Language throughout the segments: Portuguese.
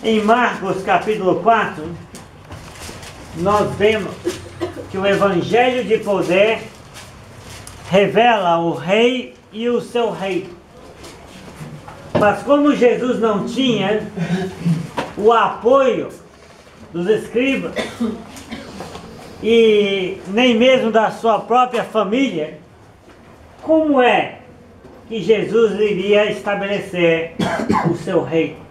Em Marcos capítulo 4, nós vemos que o evangelho de poder revela o rei e o seu rei. Mas como Jesus não tinha o apoio dos escribas e nem mesmo da sua própria família, como é que Jesus iria estabelecer o seu reino?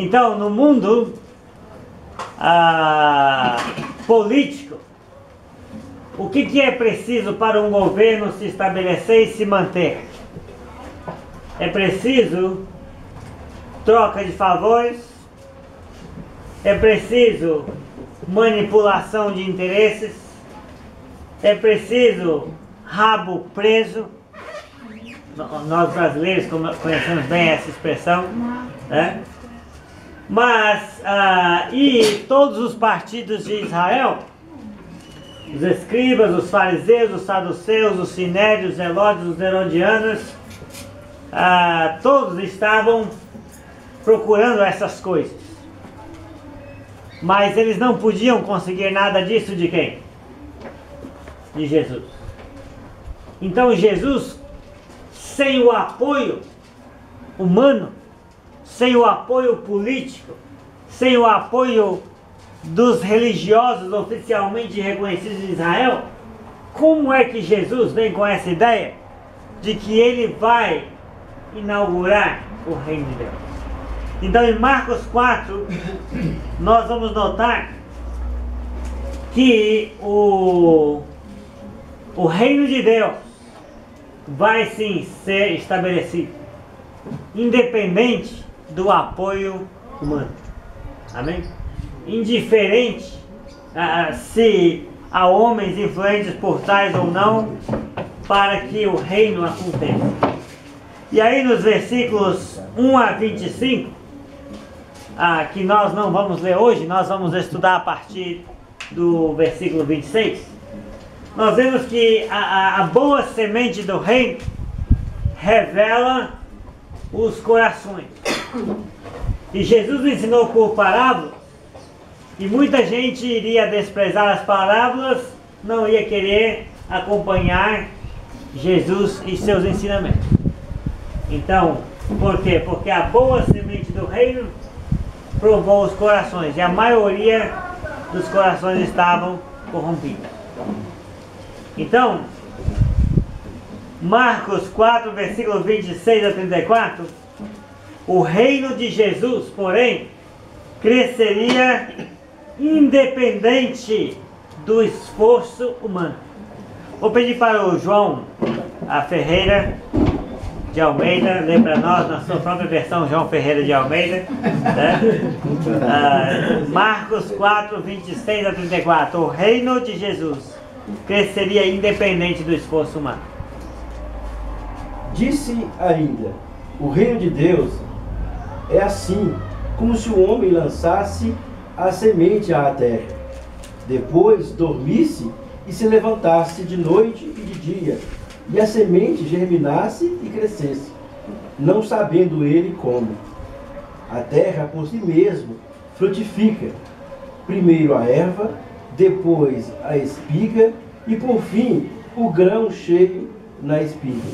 Então, no mundo político, o que é preciso para um governo se estabelecer e se manter? É preciso troca de favores, é preciso manipulação de interesses, é preciso rabo preso. Nós brasileiros conhecemos bem essa expressão, né? Mas, e todos os partidos de Israel, os escribas, os fariseus, os saduceus, os sinédrios, os zelóides, os herodianos, todos estavam procurando essas coisas. Mas eles não podiam conseguir nada disso de quem? De Jesus. Então Jesus, sem o apoio humano, sem o apoio político, sem o apoio dos religiosos oficialmente reconhecidos de Israel, como é que Jesus vem com essa ideia de que ele vai inaugurar o reino de Deus? Então em Marcos 4, nós vamos notar que o reino de Deus vai sim ser estabelecido, independente do apoio humano. Amém? Indiferente se há homens influentes por trás ou não, para que o reino aconteça. E aí nos versículos 1 a 25, que nós não vamos ler hoje, nós vamos estudar a partir do versículo 26, nós vemos que a boa semente do reino revela os corações. E Jesus ensinou por parábolas, e muita gente iria desprezar as parábolas, não ia querer acompanhar Jesus e seus ensinamentos. Então, por quê? Porque a boa semente do reino provou os corações, e a maioria dos corações estavam corrompidos. Então, Marcos 4, versículos 26 a 34, o reino de Jesus, porém, cresceria independente do esforço humano. Vou pedir para o João Ferreira de Almeida ler para nós, na sua própria versão, João Ferreira de Almeida, né? Marcos 4, 26 a 34, o reino de Jesus cresceria independente do esforço humano. Disse ainda: o reino de Deus é assim, como se o homem lançasse a semente à terra, depois dormisse e se levantasse de noite e de dia, e a semente germinasse e crescesse, não sabendo ele como. A terra por si mesma frutifica, primeiro a erva, depois a espiga e por fim o grão cheio na espiga.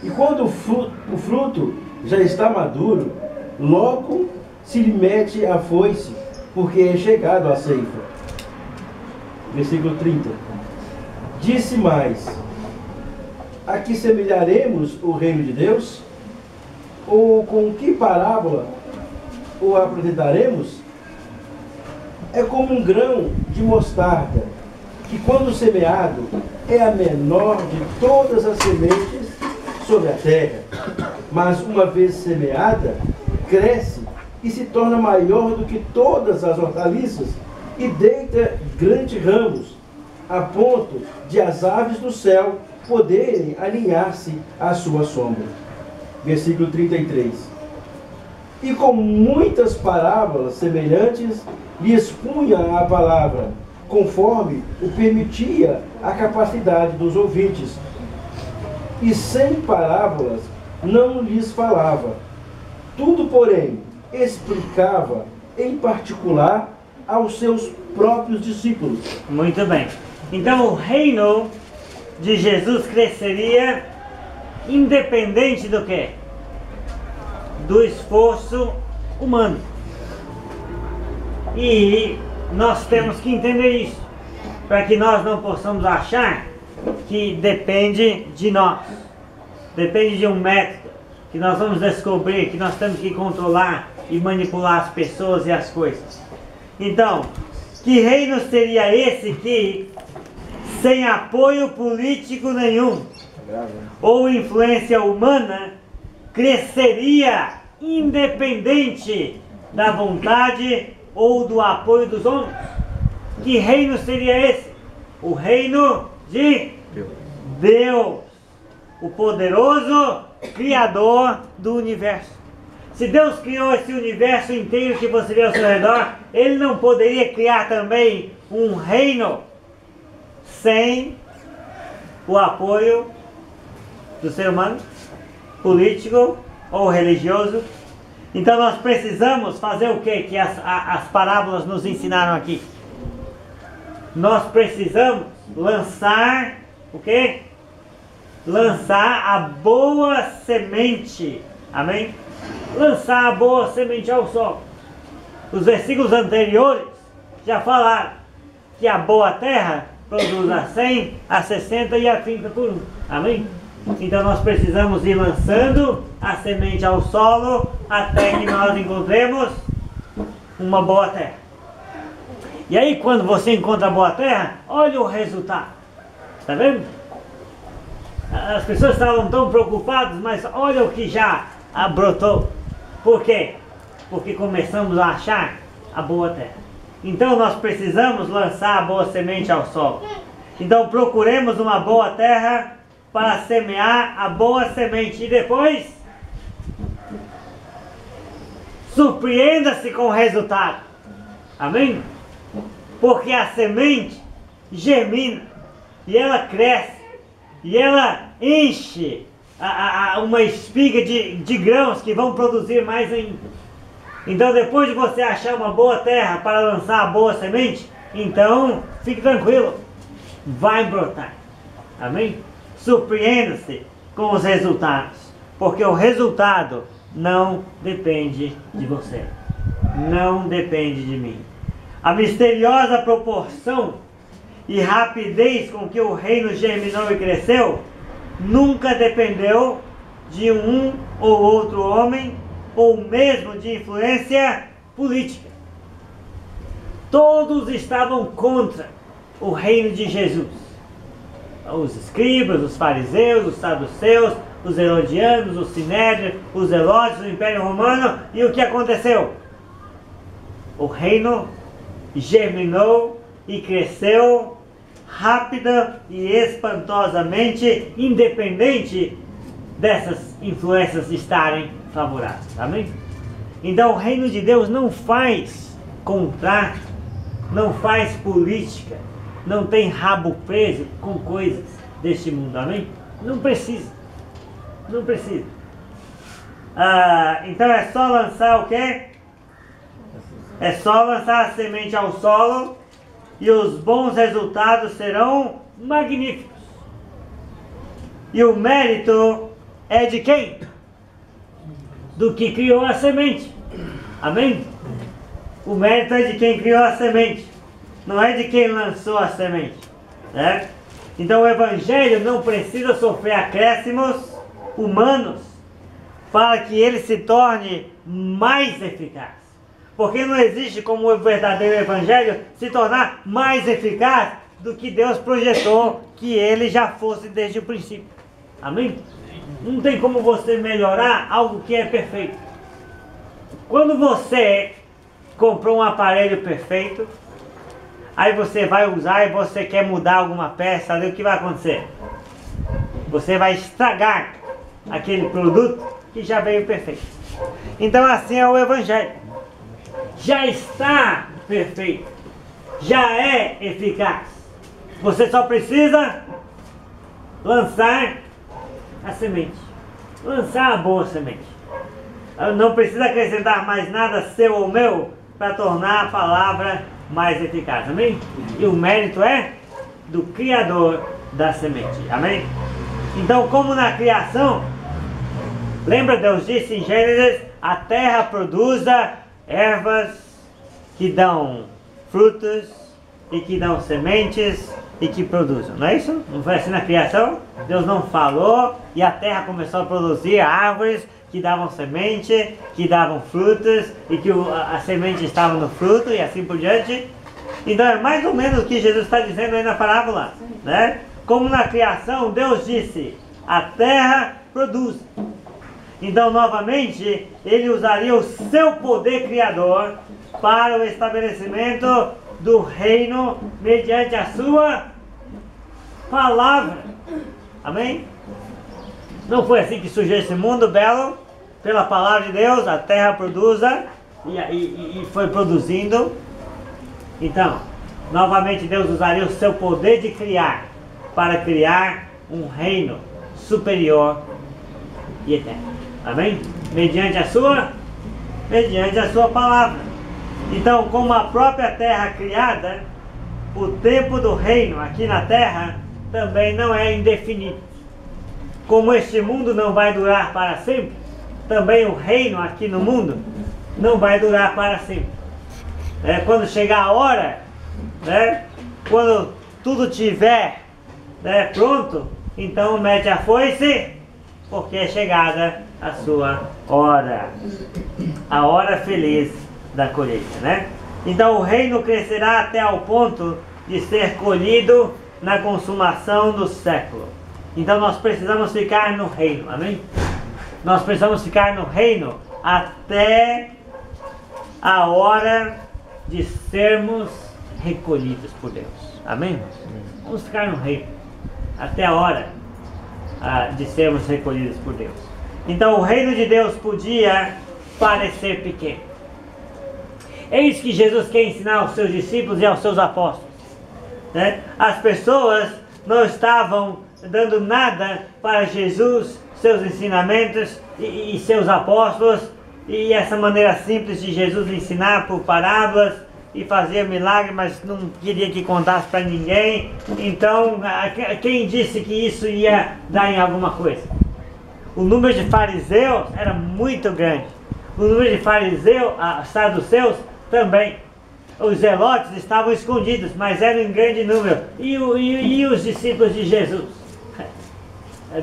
E quando o fruto já está maduro, logo se lhe mete a foice, porque é chegado a ceifa. Versículo 30. Disse mais: a que semelharemos o reino de Deus? Ou com que parábola o apresentaremos? É como um grão de mostarda, que quando semeado é a menor de todas as sementes sobre a terra, mas uma vez semeada, cresce e se torna maior do que todas as hortaliças e deita grandes ramos, a ponto de as aves do céu poderem alinhar-se à sua sombra. Versículo 33. E com muitas parábolas semelhantes lhe expunha a palavra, conforme o permitia a capacidade dos ouvintes. E sem parábolas não lhes falava. Tudo, porém, explicava em particular aos seus próprios discípulos. Muito bem. Então o reino de Jesus cresceria independente do quê? Do esforço humano. E nós temos que entender isso, para que nós não possamos achar que depende de nós, depende de um método, que nós vamos descobrir, que nós temos que controlar e manipular as pessoas e as coisas. Então, que reino seria esse que, sem apoio político nenhum, ou influência humana, cresceria independente da vontade ou do apoio dos homens? Que reino seria esse? O reino de Deus, o poderoso Criador do universo. Se Deus criou esse universo inteiro que você vê ao seu redor, Ele não poderia criar também um reino sem o apoio do ser humano, político ou religioso? Então nós precisamos fazer o que as parábolas nos ensinaram aqui? Nós precisamos lançar o quê? Lançar a boa semente. Amém? Lançar a boa semente ao solo. Os versículos anteriores já falaram que a boa terra produz a 100, a 60 e a 30 por um. Amém? Então nós precisamos ir lançando a semente ao solo até que nós encontremos uma boa terra. E aí quando você encontra a boa terra, olha o resultado. Está vendo? As pessoas estavam tão preocupadas, mas olha o que já brotou. Por quê? Porque começamos a achar a boa terra. Então nós precisamos lançar a boa semente ao solo. Então procuremos uma boa terra para semear a boa semente. E depois surpreenda-se com o resultado. Amém? Porque a semente germina e ela cresce e ela enche uma espiga de grãos que vão produzir mais ainda. Então depois de você achar uma boa terra para lançar a boa semente, então fique tranquilo, vai brotar. Amém? Surpreenda-se com os resultados, porque o resultado não depende de você, não depende de mim. A misteriosa proporção e rapidez com que o reino germinou e cresceu nunca dependeu de um ou outro homem ou mesmo de influência política. Todos estavam contra o reino de Jesus. Os escribas, os fariseus, os saduceus, os herodianos, os sinédrios, os zelotes, o Império Romano. E o que aconteceu? O reino germinou e cresceu rápida e espantosamente, independente dessas influências estarem favoráveis. Amém? Então o reino de Deus não faz contrato, não faz política, não tem rabo preso com coisas deste mundo. Amém? Não precisa. Não precisa. Então é só lançar o quê? É só lançar a semente ao solo e os bons resultados serão magníficos. E o mérito é de quem? Do que criou a semente. Amém? O mérito é de quem criou a semente, não é de quem lançou a semente. Certo? Então o Evangelho não precisa sofrer acréscimos humanos para que ele se torne mais eficaz. Porque não existe como o verdadeiro Evangelho se tornar mais eficaz do que Deus projetou que ele já fosse desde o princípio. Amém? Não tem como você melhorar algo que é perfeito. Quando você comprou um aparelho perfeito, aí você vai usar e você quer mudar alguma peça, ali o que vai acontecer? Você vai estragar aquele produto que já veio perfeito. Então assim é o Evangelho. Já está perfeito, já é eficaz. Você só precisa lançar a semente, lançar a boa semente. não precisa acrescentar mais nada seu ou meu para tornar a palavra mais eficaz, amém? E o mérito é do Criador da semente, amém? Então, como na criação, lembra, Deus disse em Gênesis: a terra produza ervas que dão frutos e que dão sementes e que produzam, não é isso? Não foi assim na criação? Deus não falou e a terra começou a produzir árvores que davam semente, que davam frutos e que a semente estava no fruto e assim por diante. Então é mais ou menos o que Jesus está dizendo aí na parábola, né? Como na criação, Deus disse: a terra produz. Então, novamente, ele usaria o seu poder criador para o estabelecimento do reino mediante a sua palavra. Amém? Não foi assim que surgiu esse mundo belo? Pela palavra de Deus, a terra produza e foi produzindo. Então, novamente Deus usaria o seu poder de criar para criar um reino superior e eterno. Amém? Mediante a sua palavra. Então, como a própria terra criada, o tempo do reino aqui na terra também não é indefinido. Como este mundo não vai durar para sempre, também o reino aqui no mundo não vai durar para sempre. Quando chegar a hora, né, quando tudo tiver, né, pronto, então mete a foice, porque é chegada a sua hora, a hora feliz da colheita, né? Então o reino crescerá até ao ponto de ser colhido na consumação do século. Então nós precisamos ficar no reino, amém? Nós precisamos ficar no reino até a hora de sermos recolhidos por Deus, amém? Vamos ficar no reino até a hora de sermos recolhidos por Deus. Então o reino de Deus podia parecer pequeno. É isso que Jesus quer ensinar aos seus discípulos e aos seus apóstolos, né? As pessoas não estavam dando nada para Jesus, seus ensinamentos e seus apóstolos, e essa maneira simples de Jesus ensinar por parábolas e fazer milagre, mas não queria que contasse para ninguém. Então, quem disse que isso ia dar em alguma coisa? O número de fariseus era muito grande. O número de fariseus, saduceus, também. Os zelotes estavam escondidos, mas eram em grande número. E os discípulos de Jesus?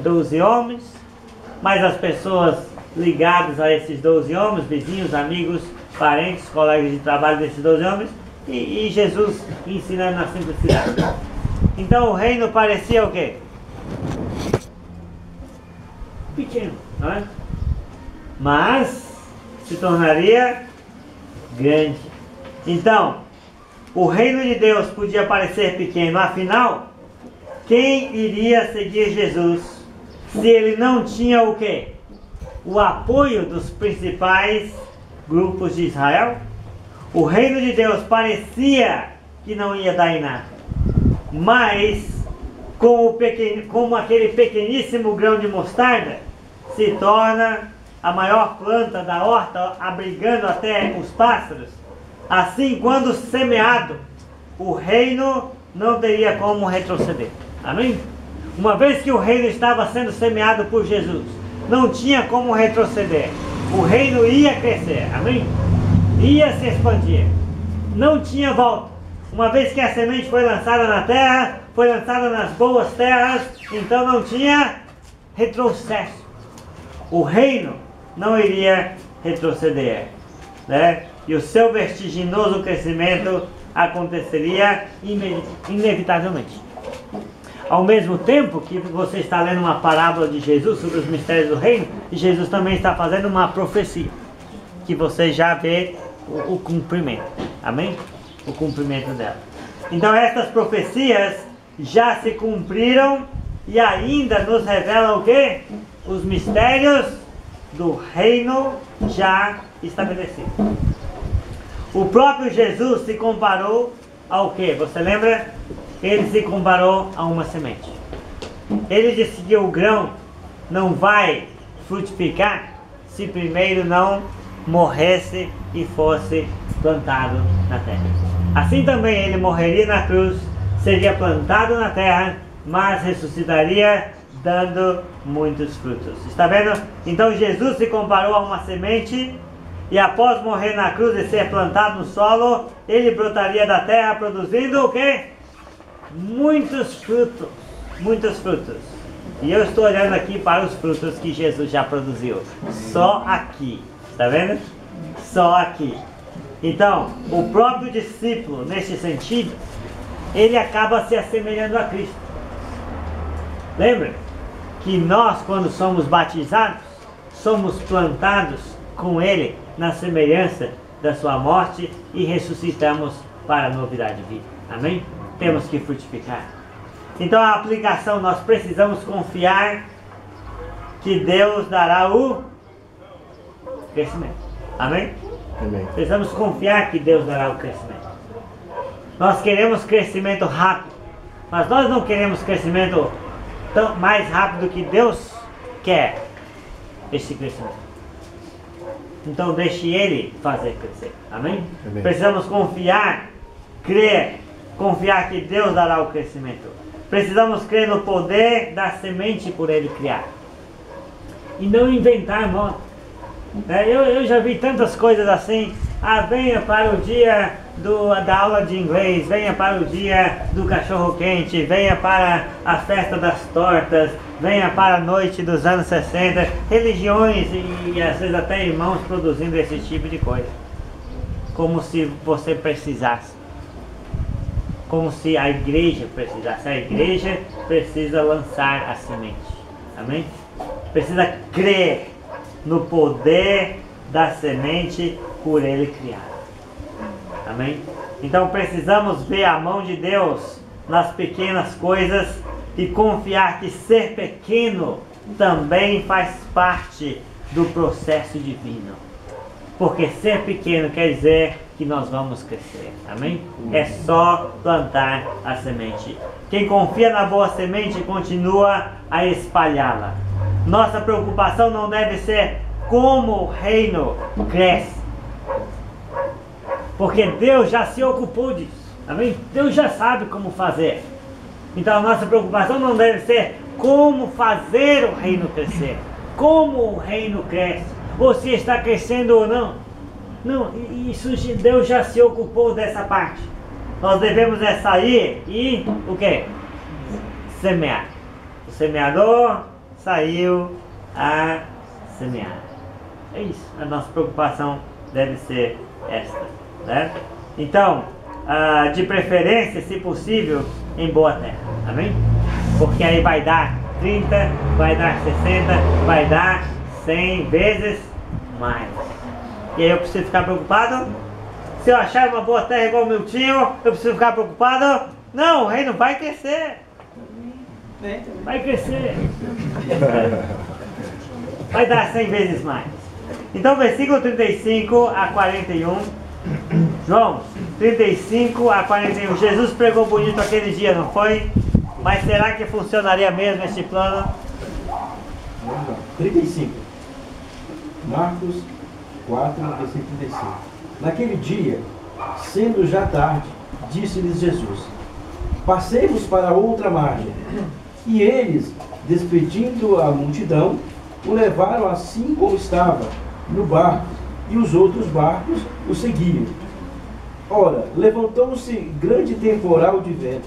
12 homens, mas as pessoas ligadas a esses 12 homens, vizinhos, amigos, parentes, colegas de trabalho desses 12 homens, e Jesus ensinando na simplicidade. Então o reino parecia o quê? Pequeno, não é? Mas se tornaria grande. Então, o reino de Deus podia parecer pequeno, afinal, quem iria seguir Jesus se ele não tinha o quê? O apoio dos principais grupos de Israel? O reino de Deus parecia que não ia dar em nada, mas como aquele pequeníssimo grão de mostarda se torna a maior planta da horta, abrigando até os pássaros, assim, quando semeado, o reino não teria como retroceder. Amém? Uma vez que o reino estava sendo semeado por Jesus, não tinha como retroceder. O reino ia crescer, amém? Ia se expandir. Não tinha volta. Uma vez que a semente foi lançada na terra, foi lançada nas boas terras, então não tinha retrocesso. O reino não iria retroceder, né? E o seu vertiginoso crescimento aconteceria inevitavelmente. Ao mesmo tempo que você está lendo uma parábola de Jesus sobre os mistérios do reino, Jesus também está fazendo uma profecia, que você já vê o cumprimento, amém? O cumprimento dela. Então estas profecias já se cumpriram e ainda nos revelam o quê? Os mistérios do reino já estabelecido. O próprio Jesus se comparou ao quê? Você lembra? Ele se comparou a uma semente. Ele disse que o grão não vai frutificar se primeiro não morresse e fosse plantado na terra. Assim também ele morreria na cruz, seria plantado na terra, mas ressuscitaria dando muitos frutos. Está vendo? Então Jesus se comparou a uma semente, e após morrer na cruz e ser plantado no solo, ele brotaria da terra produzindo o quê? Muitos frutos. Muitos frutos. E eu estou olhando aqui para os frutos que Jesus já produziu. Só aqui. Está vendo? Só aqui. Então, o próprio discípulo, neste sentido, ele acaba se assemelhando a Cristo. Lembra que nós, quando somos batizados, somos plantados com Ele na semelhança da sua morte e ressuscitamos para a novidade de vida. Amém? Temos que frutificar. Então a aplicação, nós precisamos confiar que Deus dará o crescimento. Amém? Amém. Precisamos confiar que Deus dará o crescimento. Nós queremos crescimento rápido, mas nós não queremos crescimento mais rápido que Deus quer esse crescimento. Então deixe Ele fazer crescer. Amém? Amém. Precisamos confiar, crer, confiar que Deus dará o crescimento. Precisamos crer no poder da semente por Ele criar. E não inventar moda. Eu já vi tantas coisas assim. Venha para o dia da aula de inglês, venha para o dia do cachorro quente, venha para a festa das tortas, venha para a noite dos anos 60. Religiões e às vezes até irmãos produzindo esse tipo de coisa. Como se você precisasse. Como se a igreja precisasse. A igreja precisa lançar a semente. Amém? Precisa crer no poder da semente por Ele criar. Amém? Então precisamos ver a mão de Deus nas pequenas coisas e confiar que ser pequeno também faz parte do processo divino. Porque ser pequeno quer dizer que nós vamos crescer. Amém? É só plantar a semente. Quem confia na boa semente continua a espalhá-la. Nossa preocupação não deve ser como o reino cresce. Porque Deus já se ocupou disso. Amém? Deus já sabe como fazer. Então a nossa preocupação não deve ser como fazer o reino crescer. Como o reino cresce. Ou se está crescendo ou não. Não, isso Deus já se ocupou dessa parte. Nós devemos sair e o quê? Semear. O semeador saiu a semear. É isso. A nossa preocupação deve ser esta, né? Então, de preferência, se possível, em boa terra. Amém? Porque aí vai dar 30, vai dar 60, vai dar 100 vezes mais. E aí eu preciso ficar preocupado? Se eu achar uma boa terra igual o meu tio, eu preciso ficar preocupado? Não, o reino vai crescer. Vai crescer. Vai dar 100 vezes mais. Então, versículo 35 a 41. João, 35 a 41. Jesus pregou bonito aquele dia, não foi? Mas será que funcionaria mesmo esse plano? 35. Marcos 4, versículo 35. Naquele dia, sendo já tarde, disse-lhes Jesus: passemos para outra margem. E eles, despedindo a multidão, o levaram assim como estava, no barco, e os outros barcos o seguiam. Ora, levantou-se grande temporal de vento,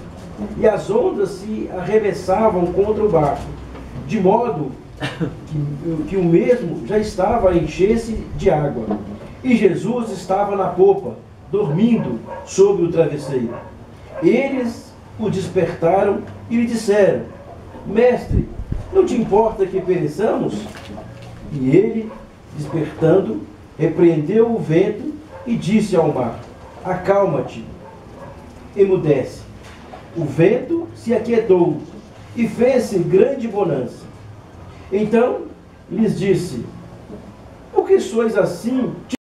e as ondas se arremessavam contra o barco, de modo que o mesmo já estava a encher-se de água. E Jesus estava na popa, dormindo sobre o travesseiro. Eles o despertaram e lhe disseram: Mestre, não te importa que pereçamos? E ele, despertando, repreendeu o vento e disse ao mar: acalma-te, emudece. O vento se aquietou e fez-se grande bonança. Então lhes disse: por que sois assim